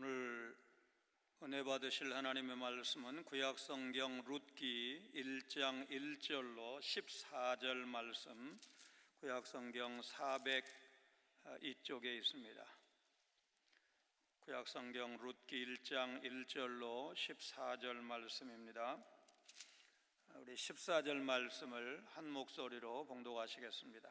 오늘 은혜 받으실 하나님의 말씀은 구약성경 룻기 1장 1절로 14절 말씀, 구약성경 402쪽에 있습니다. 구약성경 룻기 1장 1절로 14절 말씀입니다. 우리 14절 말씀을 한 목소리로 봉독하시겠습니다.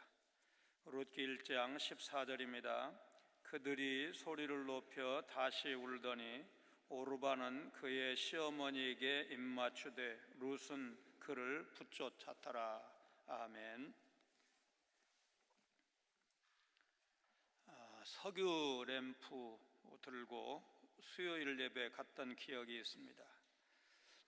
룻기 1장 14절입니다. 그들이 소리를 높여 다시 울더니 오르바는 그의 시어머니에게 입맞추되 룻은 그를 붙쫓았더라. 아멘. 석유 램프 들고 수요일 예배 갔던 기억이 있습니다.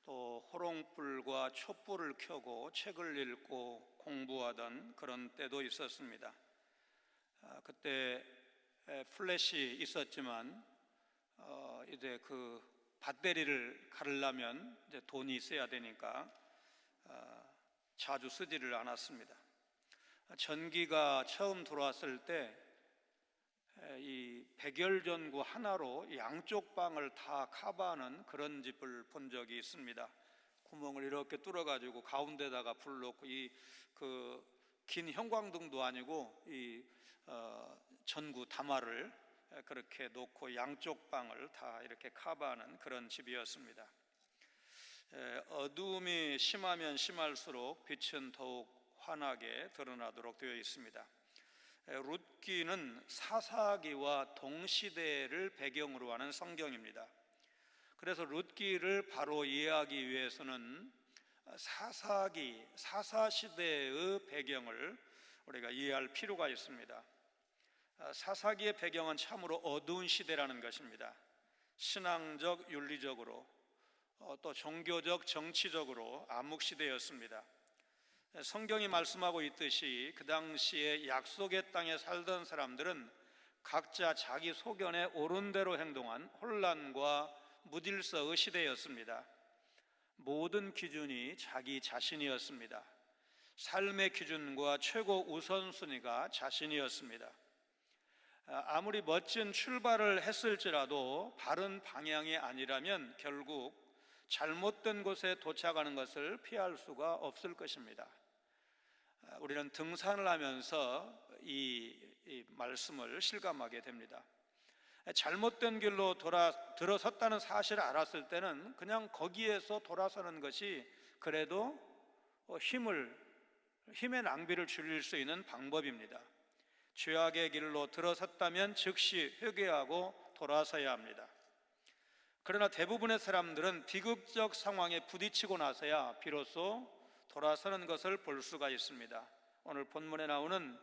또 호롱불과 촛불을 켜고 책을 읽고 공부하던 그런 때도 있었습니다. 그때 플래시 있었지만 이제 그 배터리를 갈으려면 이제 돈이 있어야 되니까 자주 쓰지를 않았습니다. 전기가 처음 들어왔을 때 이 백열전구 하나로 양쪽 방을 다 커버하는 그런 집을 본 적이 있습니다. 구멍을 이렇게 뚫어가지고 가운데다가 불 놓고 이 긴 형광등도 아니고 이 전구 다마를 그렇게 놓고 양쪽 방을 다 이렇게 커버하는 그런 집이었습니다. 어두움이 심하면 심할수록 빛은 더욱 환하게 드러나도록 되어 있습니다. 룻기는 사사기와 동시대를 배경으로 하는 성경입니다. 그래서 룻기를 바로 이해하기 위해서는 사사기, 사사시대의 배경을 우리가 이해할 필요가 있습니다. 사사기의 배경은 참으로 어두운 시대라는 것입니다. 신앙적, 윤리적으로 또 종교적, 정치적으로 암흑시대였습니다. 성경이 말씀하고 있듯이 그 당시에 약속의 땅에 살던 사람들은 각자 자기 소견에 옳은 대로 행동한 혼란과 무질서의 시대였습니다. 모든 기준이 자기 자신이었습니다. 삶의 기준과 최고 우선순위가 자신이었습니다. 아무리 멋진 출발을 했을지라도 바른 방향이 아니라면 결국 잘못된 곳에 도착하는 것을 피할 수가 없을 것입니다. 우리는 등산을 하면서 이 말씀을 실감하게 됩니다. 잘못된 길로 들어섰다는 사실을 알았을 때는 그냥 거기에서 돌아서는 것이 그래도 힘의 낭비를 줄일 수 있는 방법입니다. 죄악의 길로 들어섰다면 즉시 회개하고 돌아서야 합니다. 그러나 대부분의 사람들은 비극적 상황에 부딪히고 나서야 비로소 돌아서는 것을 볼 수가 있습니다. 오늘 본문에 나오는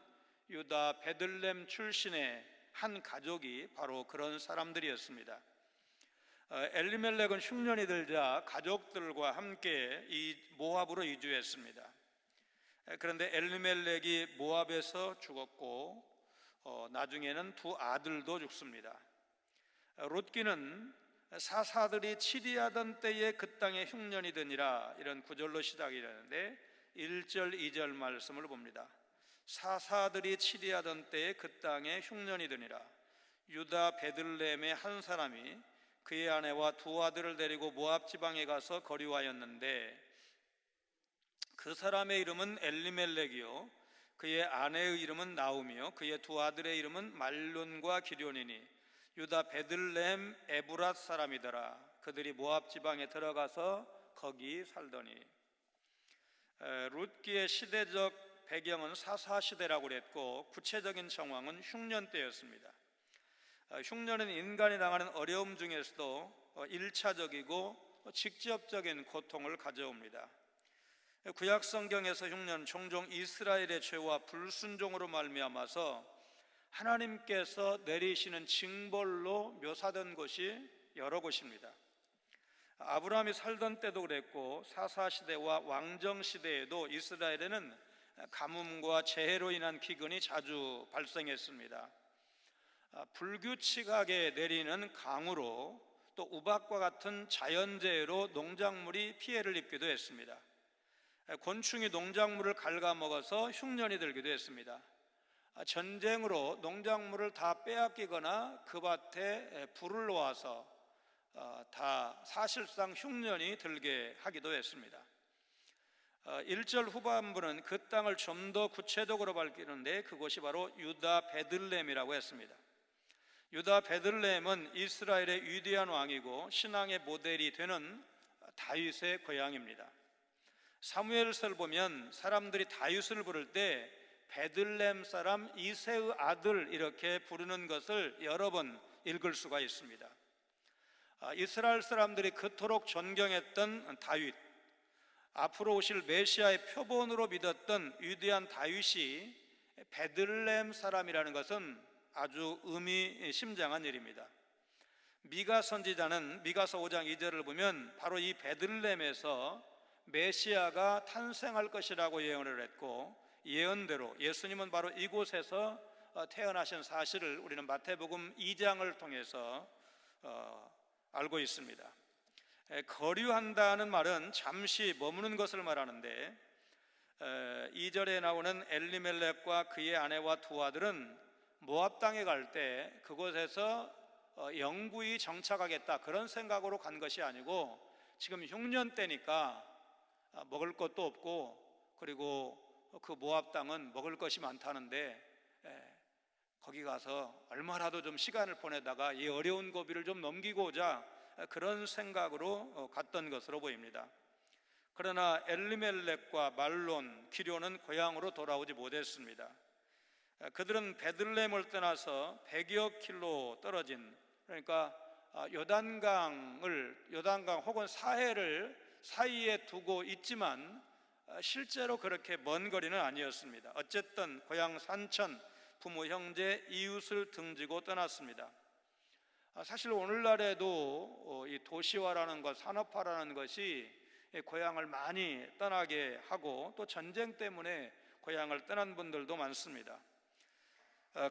유다 베들레헴 출신의 한 가족이 바로 그런 사람들이었습니다. 엘리멜렉은 흉년이 들자 가족들과 함께 이 모압으로 이주했습니다. 그런데 엘리멜렉이 모압에서 죽었고 나중에는 두 아들도 죽습니다. 룻기는 사사들이 치리하던 때에 그 땅에 흉년이 드니라, 이런 구절로 시작이 되는데 1절 2절 말씀을 봅니다. 사사들이 치리하던 때에 그 땅에 흉년이 드니라. 유다 베들레헴의 한 사람이 그의 아내와 두 아들을 데리고 모압 지방에 가서 거류하였는데 그 사람의 이름은 엘리멜렉이요 그의 아내의 이름은 나움이요 그의 두 아들의 이름은 말론과 기럝이니 유다 베들레헴 에브랏 사람이더라. 그들이 모압 지방에 들어가서 거기 살더니. 룻기의 시대적 배경은 사사시대라고 그랬고 구체적인 정황은 흉년 때였습니다. 흉년은 인간이 당하는 어려움 중에서도 1차적이고 직접적인 고통을 가져옵니다. 구약 성경에서 흉년 종종 이스라엘의 죄와 불순종으로 말미암아서 하나님께서 내리시는 징벌로 묘사된 곳이 여러 곳입니다. 아브라함이 살던 때도 그랬고 사사시대와 왕정시대에도 이스라엘에는 가뭄과 재해로 인한 기근이 자주 발생했습니다. 불규칙하게 내리는 강우로 또 우박과 같은 자연재해로 농작물이 피해를 입기도 했습니다. 곤충이 농작물을 갉아먹어서 흉년이 들기도 했습니다. 전쟁으로 농작물을 다 빼앗기거나 그 밭에 불을 놓아서 다 사실상 흉년이 들게 하기도 했습니다. 1절 후반부는 그 땅을 좀 더 구체적으로 밝히는데 그곳이 바로 유다 베들레헴이라고 했습니다. 유다 베들레헴은 이스라엘의 위대한 왕이고 신앙의 모델이 되는 다윗의 고향입니다. 사무엘서를 보면 사람들이 다윗을 부를 때 베들레헴 사람 이새의 아들 이렇게 부르는 것을 여러 번 읽을 수가 있습니다. 이스라엘 사람들이 그토록 존경했던 다윗, 앞으로 오실 메시아의 표본으로 믿었던 위대한 다윗이 베들레헴 사람이라는 것은 아주 의미심장한 일입니다. 미가 선지자는 미가서 5장 2절을 보면 바로 이 베들레헴에서 메시아가 탄생할 것이라고 예언을 했고, 예언대로 예수님은 바로 이곳에서 태어나신 사실을 우리는 마태복음 2장을 통해서 알고 있습니다. 거류한다는 말은 잠시 머무는 것을 말하는데 2절에 나오는 엘리멜렉과 그의 아내와 두 아들은 모압 땅에 갈 때 그곳에서 영구히 정착하겠다 그런 생각으로 간 것이 아니고 지금 흉년 때니까 먹을 것도 없고 그리고 그 모압 땅은 먹을 것이 많다는데 거기 가서 얼마라도 좀 시간을 보내다가 이 어려운 고비를 좀 넘기고자 그런 생각으로 갔던 것으로 보입니다. 그러나 엘리멜렉과 말론, 기료는 고향으로 돌아오지 못했습니다. 그들은 베들레헴을 떠나서 100여 킬로 떨어진, 그러니까 요단강 혹은 사해를 사이에 두고 있지만 실제로 그렇게 먼 거리는 아니었습니다. 어쨌든 고향 산천, 부모, 형제, 이웃을 등지고 떠났습니다. 사실 오늘날에도 이 도시화라는 것, 산업화라는 것이 고향을 많이 떠나게 하고 또 전쟁 때문에 고향을 떠난 분들도 많습니다.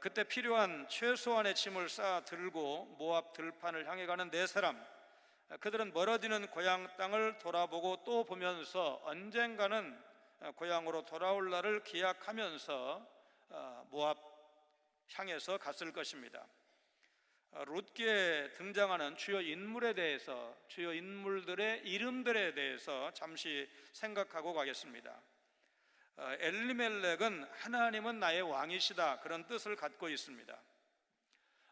그때 필요한 최소한의 짐을 쌓아 들고 모압 들판을 향해 가는 네 사람, 그들은 멀어지는 고향 땅을 돌아보고 또 보면서 언젠가는 고향으로 돌아올 날을 기약하면서 모압 향해서 갔을 것입니다. 룻기에 등장하는 주요 인물에 대해서, 주요 인물들의 이름들에 대해서 잠시 생각하고 가겠습니다. 엘리멜렉은 하나님은 나의 왕이시다 그런 뜻을 갖고 있습니다.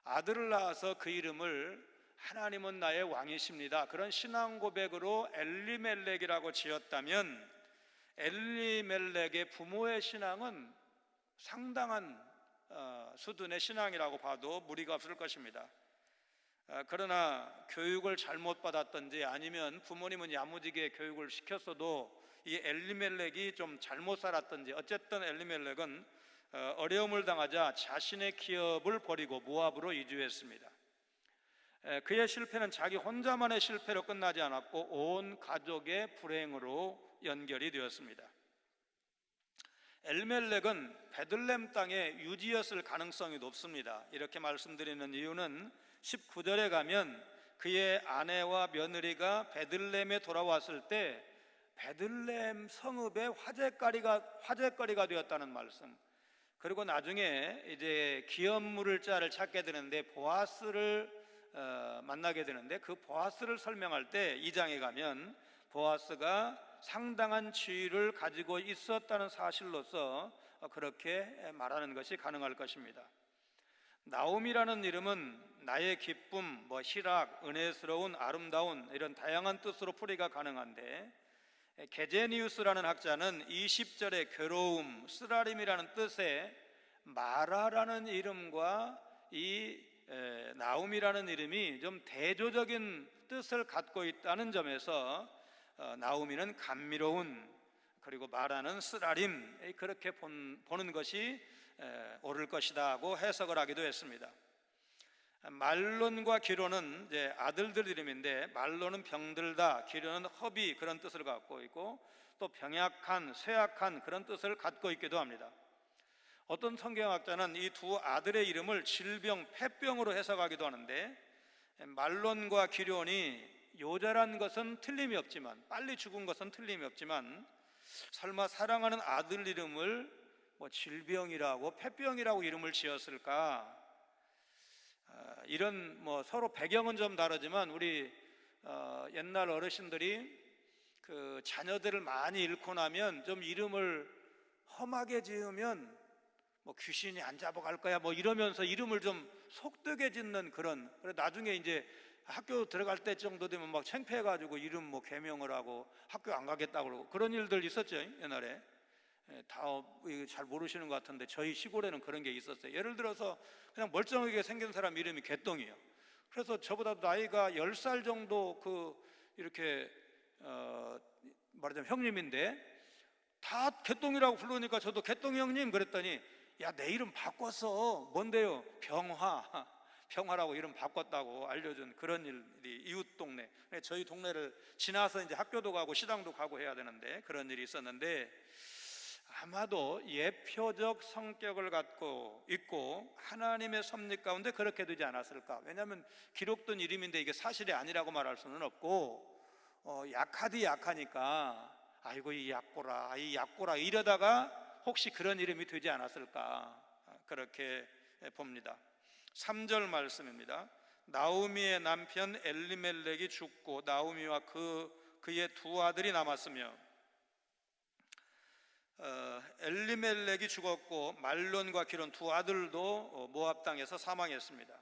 아들을 낳아서 그 이름을 하나님은 나의 왕이십니다 그런 신앙 고백으로 엘리멜렉이라고 지었다면 엘리멜렉의 부모의 신앙은 상당한 수준의 신앙이라고 봐도 무리가 없을 것입니다. 그러나 교육을 잘못 받았든지 아니면 부모님은 야무지게 교육을 시켰어도 이 엘리멜렉이 좀 잘못 살았든지 어쨌든 엘리멜렉은 어려움을 당하자 자신의 기업을 버리고 모압으로 이주했습니다. 그의 실패는 자기 혼자만의 실패로 끝나지 않았고 온 가족의 불행으로 연결이 되었습니다. 엘리멜렉은 베들레헴 땅에 유지였을 가능성이 높습니다. 이렇게 말씀드리는 이유는 19절에 가면 그의 아내와 며느리가 베들레헴에 돌아왔을 때 베들레헴 성읍의 화제거리가 되었다는 말씀, 그리고 나중에 이제 기업 물을 자를 찾게 되는데 보아스를 만나게 되는데 그 보아스를 설명할 때 2장에 가면 보아스가 상당한 지위를 가지고 있었다는 사실로서 그렇게 말하는 것이 가능할 것입니다. 나옴이라는 이름은 나의 기쁨, 희락, 은혜스러운, 아름다운 이런 다양한 뜻으로 풀이가 가능한데 게제니우스라는 학자는 20절의 괴로움, 쓰라림이라는 뜻의 마라라는 이름과 이 나움이라는 이름이 좀 대조적인 뜻을 갖고 있다는 점에서 나우미는 감미로운, 그리고 마라는 쓰라림, 그렇게 보는 것이 옳을 것이다 하고 해석을 하기도 했습니다. 말론과 기료는 이제 아들들 이름인데 말론은 병들다, 기료는 허비 그런 뜻을 갖고 있고 또 병약한, 쇠약한 그런 뜻을 갖고 있기도 합니다. 어떤 성경학자는 이 두 아들의 이름을 질병, 폐병으로 해석하기도 하는데 말론과 기료니 요절한 것은 틀림이 없지만, 빨리 죽은 것은 틀림이 없지만 설마 사랑하는 아들 이름을 뭐 질병이라고 폐병이라고 이름을 지었을까? 이런 뭐 서로 배경은 좀 다르지만 우리 옛날 어르신들이 그 자녀들을 많이 잃고 나면 좀 이름을 험하게 지으면 뭐 귀신이 안 잡아갈 거야 뭐 이러면서 이름을 좀 속되게 짓는 그런, 그래 나중에 이제 학교 들어갈 때 정도 되면 막 창피해가지고 이름 뭐 개명을 하고 학교 안 가겠다고 그러고 그런 일들 있었죠 옛날에. 다 잘 모르시는 것 같은데 저희 시골에는 그런 게 있었어요. 예를 들어서 그냥 멀쩡하게 생긴 사람 이름이 개똥이에요. 그래서 저보다 나이가 10살 정도 이렇게 말하자면 형님인데 다 개똥이라고 부르니까 저도 개똥이 형님 그랬더니 야 내 이름 바꿨어. 뭔데요? 병화라고 이름 바꿨다고 알려준 그런 일이 이웃 동네, 저희 동네를 지나서 이제 학교도 가고 시장도 가고 해야 되는데 그런 일이 있었는데, 아마도 예표적 성격을 갖고 있고 하나님의 섭리 가운데 그렇게 되지 않았을까. 왜냐하면 기록된 이름인데 이게 사실이 아니라고 말할 수는 없고 약하디 약하니까 아이고 이 약고라 이러다가 혹시 그런 이름이 되지 않았을까 그렇게 봅니다. 3절 말씀입니다. 나오미의 남편 엘리멜렉이 죽고 나오미와 그의 두 아들이 남았으며, 엘리멜렉이 죽었고 말론과 기론 두 아들도 모압 땅에서 사망했습니다.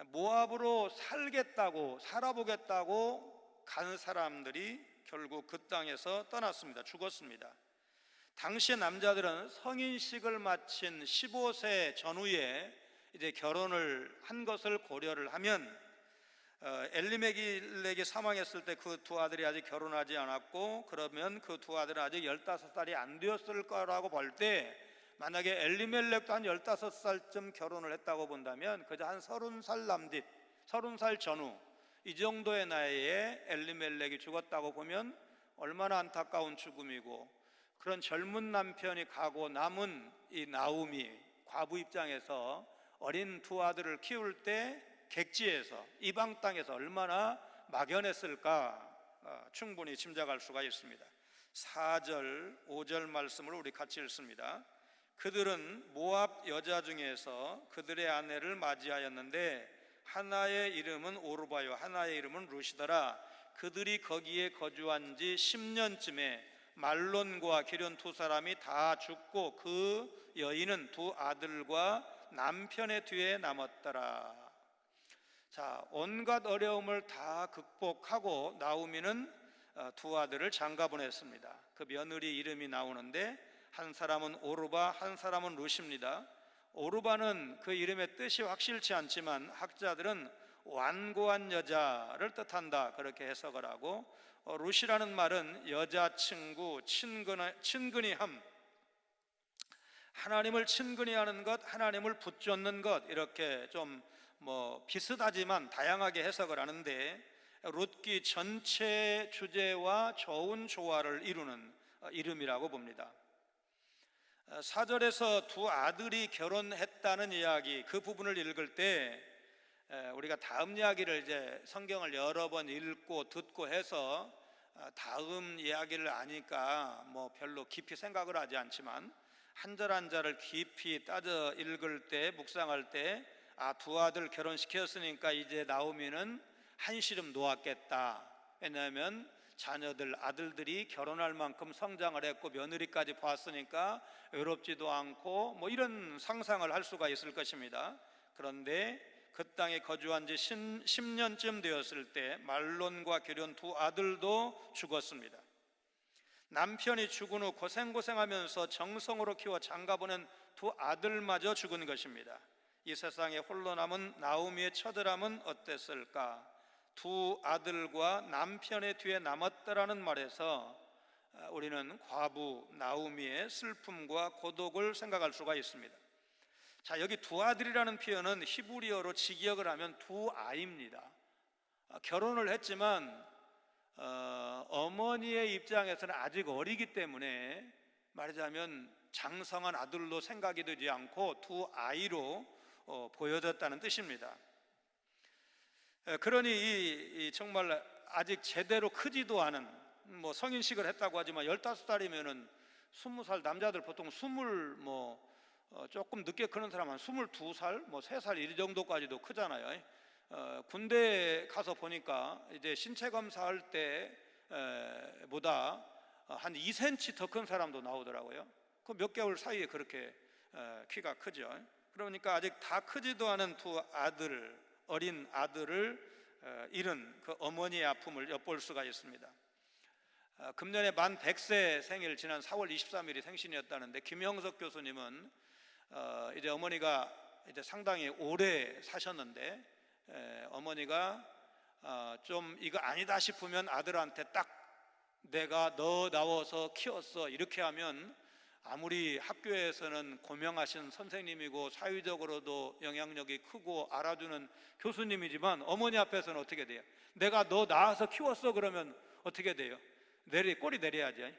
모압으로 살아보겠다고 간 사람들이 결국 그 땅에서 떠났습니다. 죽었습니다. 당시의 남자들은 성인식을 마친 15세 전후에 이제 결혼을 한 것을 고려를 하면 엘리멜렉이 사망했을 때 그 두 아들이 아직 결혼하지 않았고, 그러면 그 두 아들은 아직 15살이 안 되었을 거라고 볼 때, 만약에 엘리멜렉도 한 15살쯤 결혼을 했다고 본다면 그저 한 30살 남짓, 30살 전후 이 정도의 나이에 엘리멜렉이 죽었다고 보면 얼마나 안타까운 죽음이고, 그런 젊은 남편이 가고 남은 이 나오미 과부 입장에서 어린 두 아들을 키울 때 객지에서 이방 땅에서 얼마나 막연했을까 충분히 짐작할 수가 있습니다. 4절 5절 말씀을 우리 같이 읽습니다. 그들은 모압 여자 중에서 그들의 아내를 맞이하였는데 하나의 이름은 오르바요 하나의 이름은 루시더라. 그들이 거기에 거주한 지 10년쯤에 말론과 기련 두 사람이 다 죽고 그 여인은 두 아들과 남편의 뒤에 남았더라. 자, 온갖 어려움을 다 극복하고 나오미는 두 아들을 장가 보냈습니다. 그 며느리 이름이 나오는데 한 사람은 오르바, 한 사람은 루시입니다. 오르바는 그 이름의 뜻이 확실치 않지만 학자들은 완고한 여자를 뜻한다 그렇게 해석을 하고, 루시라는 말은 여자 친구, 친근히함, 하나님을 친근히 하는 것, 하나님을 붙잡는 것, 이렇게 좀 비슷하지만 다양하게 해석을 하는데 룻기 전체 주제와 좋은 조화를 이루는 이름이라고 봅니다. 4절에서 두 아들이 결혼했다는 이야기, 그 부분을 읽을 때 우리가 다음 이야기를 이제 성경을 여러 번 읽고 듣고 해서 다음 이야기를 아니까 별로 깊이 생각을 하지 않지만 한 절 한 절을 깊이 따져 읽을 때, 묵상할 때 두 아들 결혼시켰으니까 이제 나오미는 한시름 놓았겠다. 왜냐하면 자녀들, 아들들이 결혼할 만큼 성장을 했고 며느리까지 봤으니까 외롭지도 않고 이런 상상을 할 수가 있을 것입니다. 그런데 그 땅에 거주한 지 10년쯤 되었을 때 말론과 기련 두 아들도 죽었습니다. 남편이 죽은 후 고생하면서 정성으로 키워 장가보낸 두 아들마저 죽은 것입니다. 이 세상에 홀로 남은 나오미의 처절함은 어땠을까? 두 아들과 남편의 뒤에 남았다라는 말에서 우리는 과부 나오미의 슬픔과 고독을 생각할 수가 있습니다. 자, 여기 두 아들이라는 표현은 히브리어로 직역을 하면 두 아이입니다. 결혼을 했지만 어머니의 입장에서는 아직 어리기 때문에 말하자면 장성한 아들로 생각이 되지 않고 두 아이로 보여졌다는 뜻입니다. 그러니 정말 아직 제대로 크지도 않은 성인식을 했다고 하지만 15살이면은 20살 남자들 보통 조금 늦게 크는 사람은 22살, 3살 이 정도까지도 크잖아요. 군대 가서 보니까 이제 신체 검사할 때보다 한 2cm 더 큰 사람도 나오더라고요. 그 몇 개월 사이에 그렇게 키가 크죠. 그러니까 아직 다 크지도 않은 두 어린 아들을 잃은 그 어머니의 아픔을 엿볼 수가 있습니다. 금년에 만 100세 생일 지난 4월 23일이 생신이었다는데, 김영석 교수님은 이제 어머니가 이제 상당히 오래 사셨는데, 어머니가 좀 이거 아니다 싶으면 아들한테 딱 내가 너 낳아서 키웠어 이렇게 하면, 아무리 학교에서는 고명하신 선생님이고 사회적으로도 영향력이 크고 알아주는 교수님이지만 어머니 앞에서는 어떻게 돼요? 내가 너 낳아서 키웠어 그러면 어떻게 돼요? 꼬리 내려야지.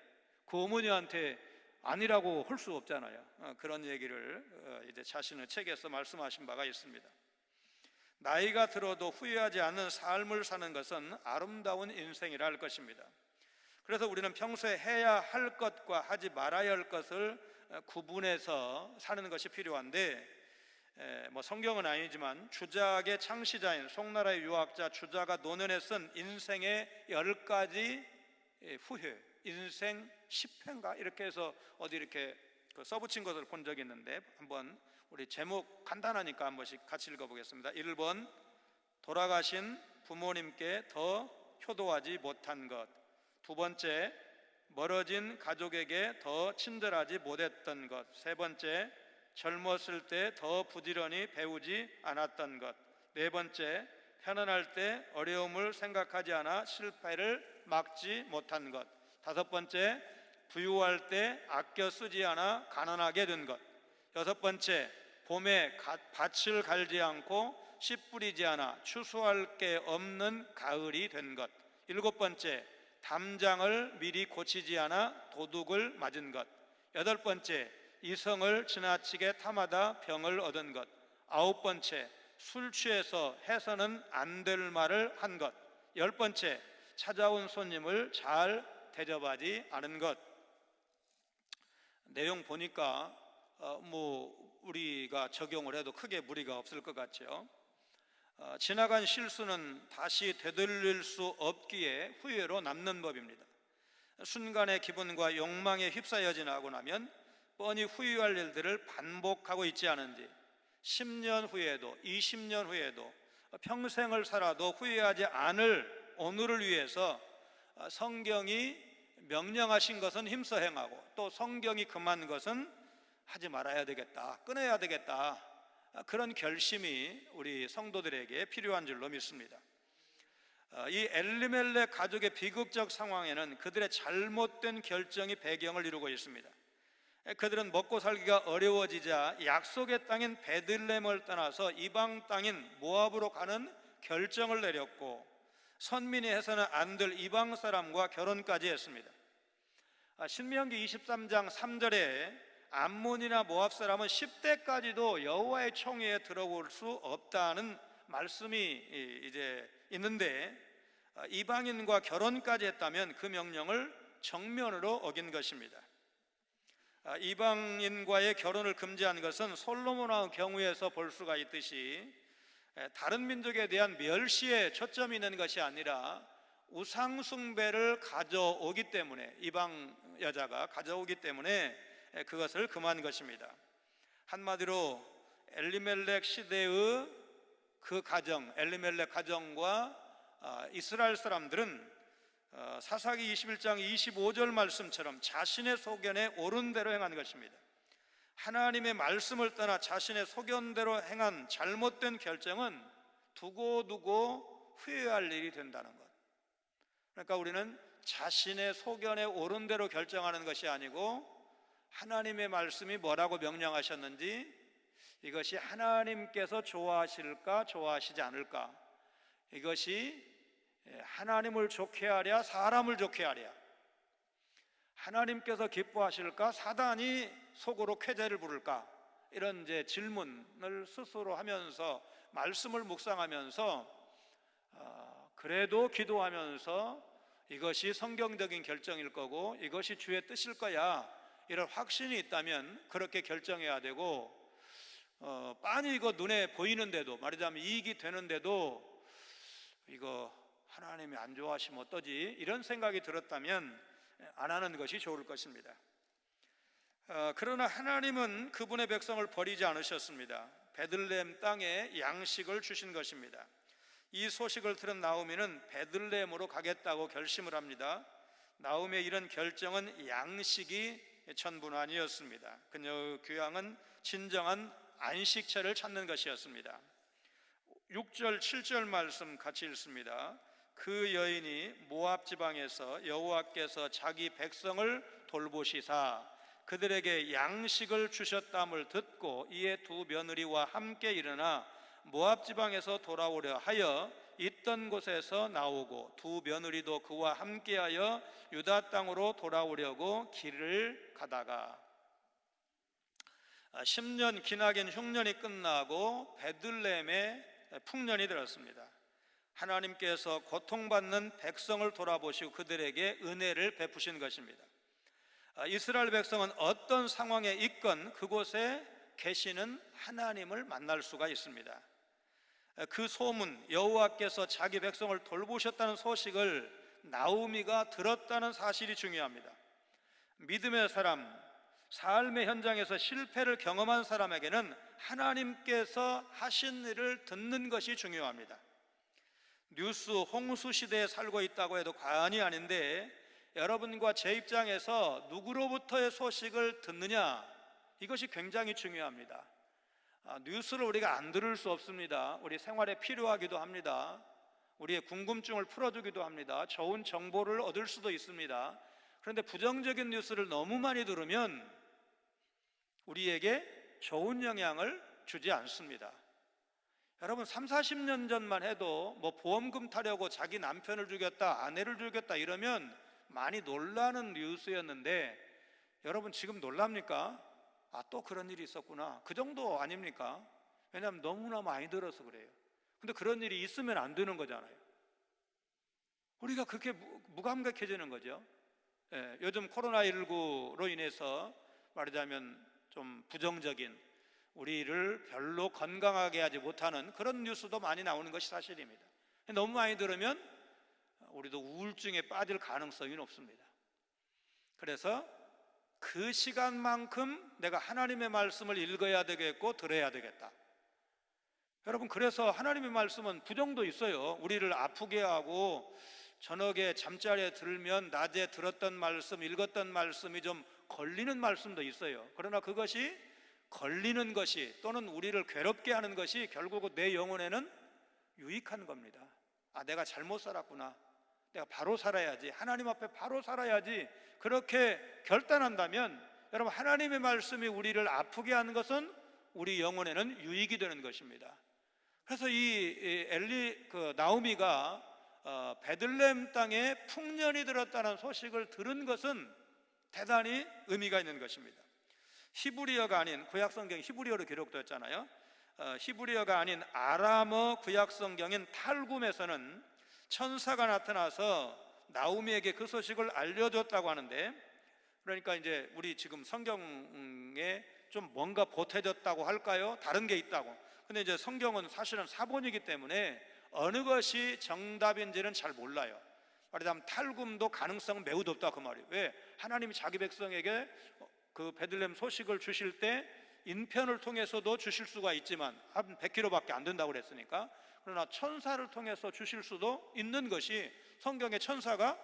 그 어머니한테 아니라고 할 수 없잖아요. 그런 얘기를 이제 자신의 책에서 말씀하신 바가 있습니다. 나이가 들어도 후회하지 않는 삶을 사는 것은 아름다운 인생이라 할 것입니다. 그래서 우리는 평소에 해야 할 것과 하지 말아야 할 것을 구분해서 사는 것이 필요한데, 성경은 아니지만 주작의 창시자인 송나라의 유학자 주자가 노년에 쓴 인생의 10가지 후회, 인생 10회인가 이렇게 해서 어디 이렇게 써붙인 것을 본 적이 있는데, 한번 우리 제목 간단하니까 한 번씩 같이 읽어보겠습니다. 1번, 돌아가신 부모님께 더 효도하지 못한 것. 2번째, 멀어진 가족에게 더 친절하지 못했던 것. 3번째, 젊었을 때 더 부지런히 배우지 않았던 것. 4번째, 편안할 때 어려움을 생각하지 않아 실패를 막지 못한 것. 5번째, 부유할 때 아껴 쓰지 않아 가난하게 된 것. 6번째, 봄에 밭을 갈지 않고 씨 뿌리지 않아 추수할 게 없는 가을이 된 것. 7번째, 담장을 미리 고치지 않아 도둑을 맞은 것. 8번째, 이성을 지나치게 탐하다 병을 얻은 것. 9번째, 술 취해서 해서는 안 될 말을 한 것. 10번째, 찾아온 손님을 잘 대접하지 않은 것. 내용 보니까 우리가 적용을 해도 크게 무리가 없을 것 같죠. 지나간 실수는 다시 되돌릴 수 없기에 후회로 남는 법입니다. 순간의 기분과 욕망에 휩싸여 지나고 나면 뻔히 후회할 일들을 반복하고 있지 않은지, 10년 후에도 20년 후에도 평생을 살아도 후회하지 않을 오늘을 위해서 성경이 명령하신 것은 힘써 행하고, 또 성경이 금한 것은 하지 말아야 되겠다, 끊어야 되겠다, 그런 결심이 우리 성도들에게 필요한 줄로 믿습니다. 이 엘리멜렉 가족의 비극적 상황에는 그들의 잘못된 결정이 배경을 이루고 있습니다. 그들은 먹고 살기가 어려워지자 약속의 땅인 베들레헴을 떠나서 이방 땅인 모압으로 가는 결정을 내렸고, 선민이 해서는 안 될 이방 사람과 결혼까지 했습니다. 신명기 23장 3절에 암몬이나 모압 사람은 10대까지도 여호와의 총회에 들어올 수 없다는 말씀이 이제 있는데, 이방인과 결혼까지 했다면 그 명령을 정면으로 어긴 것입니다. 이방인과의 결혼을 금지한 것은 솔로몬왕의 경우에서 볼 수가 있듯이 다른 민족에 대한 멸시에 초점이 있는 것이 아니라 우상 숭배를 가져오기 때문에, 이방 여자가 가져오기 때문에 그것을 금한 것입니다. 한마디로 엘리멜렉 시대의 그 가정, 엘리멜렉 가정과 이스라엘 사람들은 사사기 21장 25절 말씀처럼 자신의 소견에 옳은 대로 행한 것입니다. 하나님의 말씀을 떠나 자신의 소견대로 행한 잘못된 결정은 두고두고 후회할 일이 된다는 것. 그러니까 우리는 자신의 소견에 옳은 대로 결정하는 것이 아니고, 하나님의 말씀이 뭐라고 명령하셨는지, 이것이 하나님께서 좋아하실까 좋아하시지 않을까, 이것이 하나님을 좋게 하랴 사람을 좋게 하랴, 하나님께서 기뻐하실까 사단이 속으로 쾌재를 부를까, 이런 이제 질문을 스스로 하면서 말씀을 묵상하면서 그래도 기도하면서 이것이 성경적인 결정일 거고 이것이 주의 뜻일 거야, 이런 확신이 있다면 그렇게 결정해야 되고, 빤히 이거 눈에 보이는데도, 말하자면 이익이 되는데도 이거 하나님이 안 좋아하시면 어떠지? 이런 생각이 들었다면 안 하는 것이 좋을 것입니다. 그러나 하나님은 그분의 백성을 버리지 않으셨습니다. 베들레헴 땅에 양식을 주신 것입니다. 이 소식을 들은 나오미는 베들레헴으로 가겠다고 결심을 합니다. 나오미의 이런 결정은 양식이 전부는 아니었습니다. 그녀의 귀향은 진정한 안식처를 찾는 것이었습니다. 6절 7절 말씀 같이 읽습니다. 그 여인이 모압 지방에서 여호와께서 자기 백성을 돌보시사 그들에게 양식을 주셨담을 듣고 이에 두 며느리와 함께 일어나 모압 지방에서 돌아오려 하여 있던 곳에서 나오고 두 며느리도 그와 함께하여 유다 땅으로 돌아오려고 길을 가다가 10년 기나긴 흉년이 끝나고 베들레헴에 풍년이 들었습니다. 하나님께서 고통받는 백성을 돌아보시고 그들에게 은혜를 베푸신 것입니다. 이스라엘 백성은 어떤 상황에 있건 그곳에 계시는 하나님을 만날 수가 있습니다. 그 소문, 여호와께서 자기 백성을 돌보셨다는 소식을 나오미가 들었다는 사실이 중요합니다. 믿음의 사람, 삶의 현장에서 실패를 경험한 사람에게는 하나님께서 하신 일을 듣는 것이 중요합니다. 뉴스 홍수 시대에 살고 있다고 해도 과언이 아닌데, 여러분과 제 입장에서 누구로부터의 소식을 듣느냐, 이것이 굉장히 중요합니다. 뉴스를 우리가 안 들을 수 없습니다. 우리 생활에 필요하기도 합니다. 우리의 궁금증을 풀어주기도 합니다. 좋은 정보를 얻을 수도 있습니다. 그런데 부정적인 뉴스를 너무 많이 들으면 우리에게 좋은 영향을 주지 않습니다. 여러분 30-40년 전만 해도 뭐 보험금 타려고 자기 남편을 죽였다, 아내를 죽였다 이러면 많이 놀라는 뉴스였는데, 여러분 지금 놀랍니까? 또 그런 일이 있었구나, 그 정도 아닙니까? 왜냐하면 너무나 많이 들어서 그래요. 근데 그런 일이 있으면 안 되는 거잖아요. 우리가 그렇게 무감각해지는 거죠. 요즘 코로나19로 인해서 말하자면 좀 부정적인, 우리를 별로 건강하게 하지 못하는 그런 뉴스도 많이 나오는 것이 사실입니다. 너무 많이 들으면 우리도 우울증에 빠질 가능성이 높습니다. 그래서 그 시간만큼 내가 하나님의 말씀을 읽어야 되겠고 들어야 되겠다. 여러분, 그래서 하나님의 말씀은 부정도 있어요. 우리를 아프게 하고 저녁에 잠자리에 들면 낮에 들었던 말씀, 읽었던 말씀이 좀 걸리는 말씀도 있어요. 그러나 그것이 걸리는 것이 또는 우리를 괴롭게 하는 것이 결국은 내 영혼에는 유익한 겁니다. 내가 잘못 살았구나, 내가 바로 살아야지, 하나님 앞에 바로 살아야지, 그렇게 결단한다면 여러분, 하나님의 말씀이 우리를 아프게 하는 것은 우리 영혼에는 유익이 되는 것입니다. 그래서 나오미가 베들레헴 땅에 풍년이 들었다는 소식을 들은 것은 대단히 의미가 있는 것입니다. 히브리어가 아닌, 구약성경 히브리어로 기록되었잖아요. 히브리어가 아닌 아람어 구약성경인 탈굼에서는 천사가 나타나서 나오미에게 그 소식을 알려줬다고 하는데, 그러니까 이제 우리 지금 성경에 좀 뭔가 보태졌다고 할까요? 다른 게 있다고. 근데 이제 성경은 사실은 사본이기 때문에 어느 것이 정답인지는 잘 몰라요. 말하자면 탈굼도 가능성은 매우 높다 그 말이에요. 왜? 하나님이 자기 백성에게 그 베들레헴 소식을 주실 때 인편을 통해서도 주실 수가 있지만 한 100km밖에 안 된다고 그랬으니까, 그러나 천사를 통해서 주실 수도 있는 것이, 성경의 천사가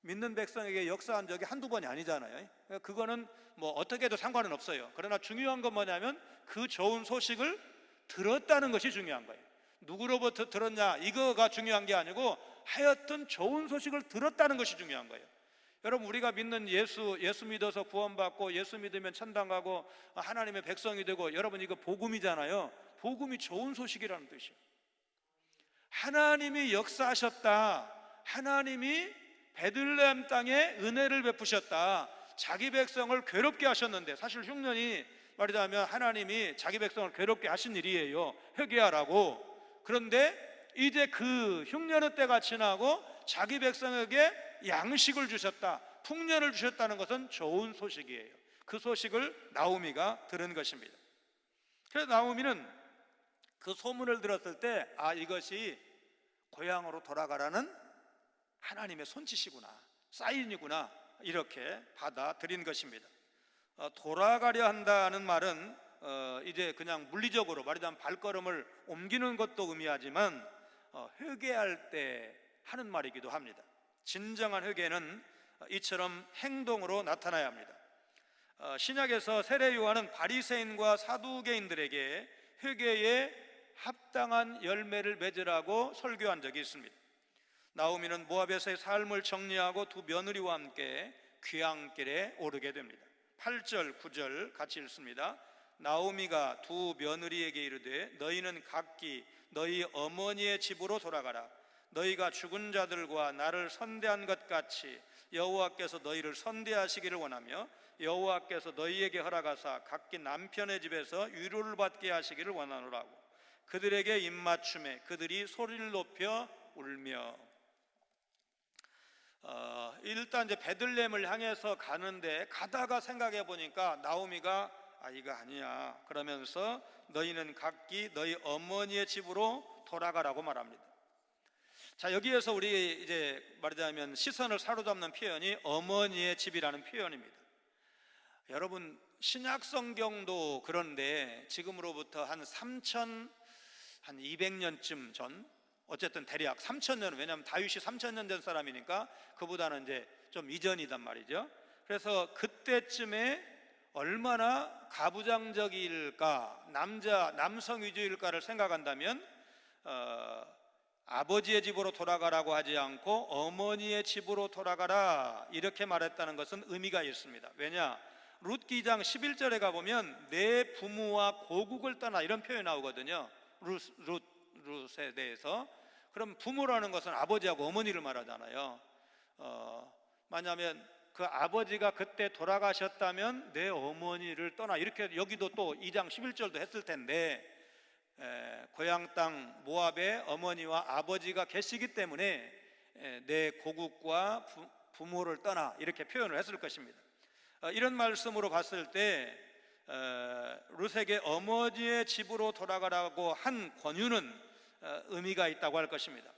믿는 백성에게 역사한 적이 한두 번이 아니잖아요. 그거는 뭐 어떻게 해도 상관은 없어요. 그러나 중요한 건 뭐냐면 그 좋은 소식을 들었다는 것이 중요한 거예요. 누구로부터 들었냐 이거가 중요한 게 아니고 하여튼 좋은 소식을 들었다는 것이 중요한 거예요. 여러분, 우리가 믿는 예수 믿어서 구원받고 예수 믿으면 천당 가고 하나님의 백성이 되고, 여러분 이거 복음이잖아요. 복음이 좋은 소식이라는 뜻이에요. 하나님이 역사하셨다, 하나님이 베들레헴 땅에 은혜를 베푸셨다, 자기 백성을 괴롭게 하셨는데, 사실 흉년이 말하자면 하나님이 자기 백성을 괴롭게 하신 일이에요, 회개하라고. 그런데 이제 그 흉년의 때가 지나고 자기 백성에게 양식을 주셨다, 풍년을 주셨다는 것은 좋은 소식이에요. 그 소식을 나오미가 들은 것입니다. 그래서 나오미는 그 소문을 들었을 때 이것이 고향으로 돌아가라는 하나님의 손짓이구나, 사인이구나, 이렇게 받아들인 것입니다. 돌아가려 한다는 말은 이제 그냥 물리적으로 말하자면 발걸음을 옮기는 것도 의미하지만 회개할 때 하는 말이기도 합니다. 진정한 회개는 이처럼 행동으로 나타나야 합니다. 신약에서 세례 요한은 바리새인과 사두개인들에게 회개에 합당한 열매를 맺으라고 설교한 적이 있습니다. 나오미는 모압에서의 삶을 정리하고 두 며느리와 함께 귀향길에 오르게 됩니다. 8절, 9절 같이 읽습니다. 나오미가 두 며느리에게 이르되 너희는 각기 너희 어머니의 집으로 돌아가라. 너희가 죽은 자들과 나를 선대한 것 같이 여호와께서 너희를 선대하시기를 원하며 여호와께서 너희에게 허락하사 각기 남편의 집에서 위로를 받게 하시기를 원하노라고. 그들에게 입맞춤에 그들이 소리를 높여 울며. 일단 이제 베들레헴을 향해서 가는데 가다가 생각해 보니까 나오미가 이거 아니야 그러면서 너희는 각기 너희 어머니의 집으로 돌아가라고 말합니다. 자, 여기에서 우리 이제 말하자면 시선을 사로잡는 표현이 어머니의 집이라는 표현입니다. 여러분, 신약 성경도 그런데 지금으로부터 한 200년쯤 전, 어쨌든 대략 3000년, 왜냐하면 다윗이 3000년 전 사람이니까 그보다는 이제 좀 이전이단 말이죠. 그래서 그때쯤에 얼마나 가부장적일까, 남성 위주일까를 생각한다면 아버지의 집으로 돌아가라고 하지 않고 어머니의 집으로 돌아가라 이렇게 말했다는 것은 의미가 있습니다. 왜냐? 룻기 2장 11절에 가보면 내 부모와 고국을 떠나 이런 표현이 나오거든요. 룻에 대해서. 그럼 부모라는 것은 아버지하고 어머니를 말하잖아요. 만약에 그 아버지가 그때 돌아가셨다면 내 어머니를 떠나, 이렇게 여기도 또 2장 11절도 했을 텐데 고향 땅 모압에 어머니와 아버지가 계시기 때문에 내 고국과 부모를 떠나 이렇게 표현을 했을 것입니다. 이런 말씀으로 봤을 때 룻에게 어머니의 집으로 돌아가라고 한 권유는 의미가 있다고 할 것입니다.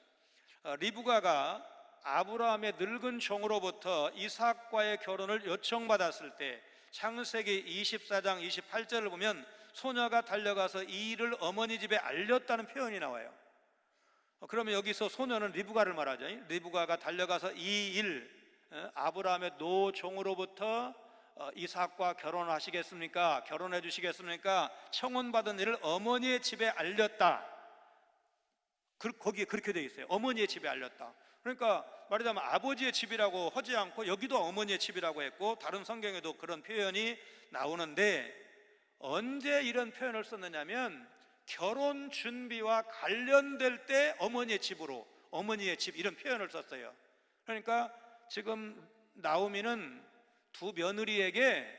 리브가가 아브라함의 늙은 종으로부터 이삭과의 결혼을 요청받았을 때 창세기 24장 28절을 보면 소녀가 달려가서 이 일을 어머니 집에 알렸다는 표현이 나와요. 그러면 여기서 소녀는 리브가를 말하죠. 리브가가 달려가서 이 일, 아브라함의 노종으로부터 이삭과 결혼하시겠습니까? 결혼해 주시겠습니까? 청혼받은 일을 어머니의 집에 알렸다. 거기에 그렇게 되어 있어요. 어머니의 집에 알렸다. 그러니까 말하자면 아버지의 집이라고 하지 않고 여기도 어머니의 집이라고 했고 다른 성경에도 그런 표현이 나오는데 언제 이런 표현을 썼느냐면 결혼 준비와 관련될 때 어머니의 집으로, 어머니의 집 이런 표현을 썼어요. 그러니까 지금 나오미는 두 며느리에게